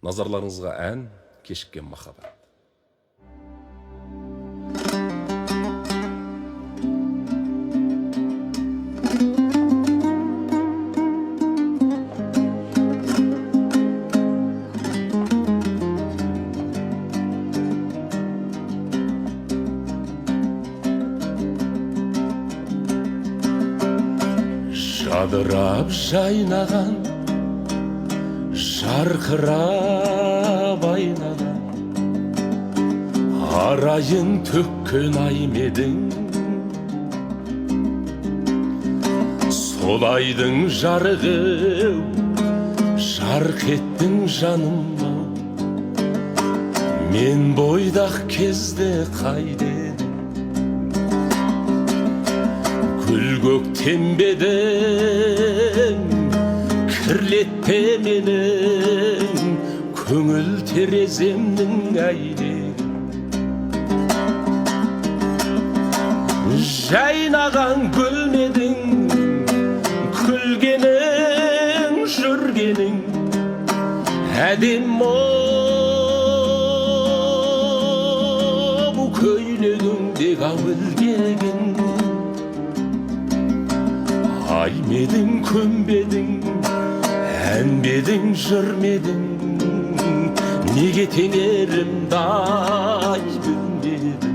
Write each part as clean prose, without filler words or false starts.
Назарларыңызға ән «Кешіккен махаббат». Жадырап жайнаған, жарқырап айнаған, арайын төккен ай медің. Сол айдың жарығы жарқ еттің жаныма. Мен бойдақ кезде қайдедім, гүл көктембедің, кірлетпе менің көңіл тереземнің әйнегін. Жайнаған гүлмедің, күлгенің, жүргенің әдем бұл көйлегіңде әуелгегін. Ай медің, көмбедің, әнбедің, жүрмедің, неге теңерімді ай білмедім.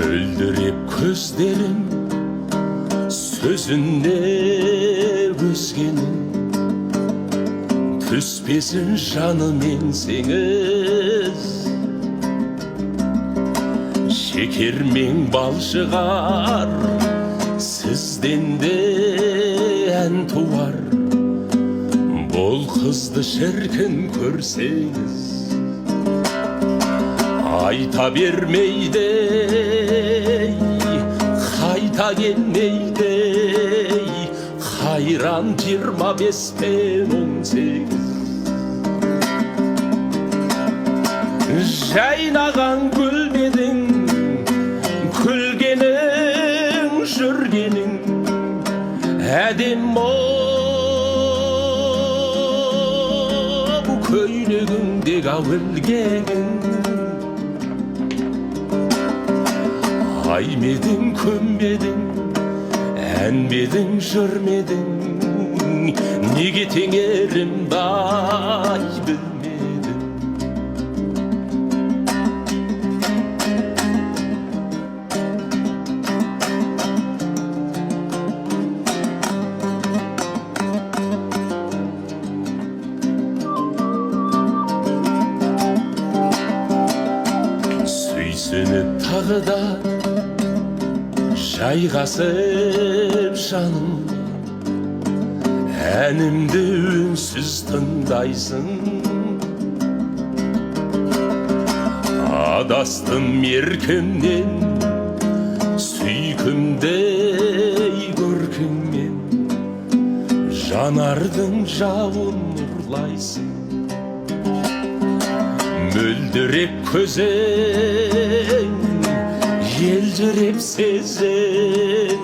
Мөлдіреп көздерім сөзінде өзгенің, түспесін жанымен сеңіз. Шекер мен бал шығар, сізден де ән туар. Бұл қызды шіркін көрсеңіз, айта бермейді, қайта келмейді. Қайран 25 пен 18. Жайнаған гүлмедің, күлгенің, жүргенің әдем бұл көйлегіңде әуелгегің. Ай медің, көмбедің, әнбедің, жүрмедің, неге теңерімді ай білмедім. Сүйсініп тағы да жайғасып жаным, әнімді үнсіз тыңдайсың. Адастым еркімнен, сүйкімдей көркіңмен, жанардың жауын ұрлайсың. Мөлдіреп көзің, елжіреп сезін,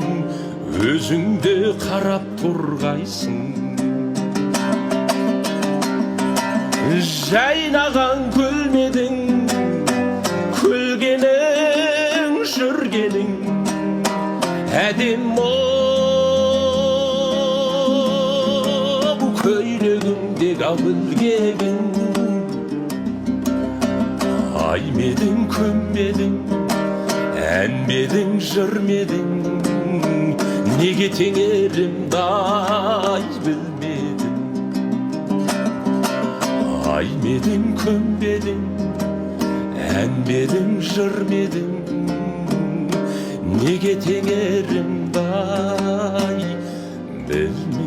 өзіңді қарап тұрғайсың. Жайнаған гүлмедің, күлгенің, жүргенің әдем бұл көйлегіңде әуелгегің. Ай медің, көмбедің, әнбедің, жүрмедің, неге теңерімді ай білмедім. Ай медің, көмбедің, әнбедің, жүрмедің, неге теңерімді ай білмедім.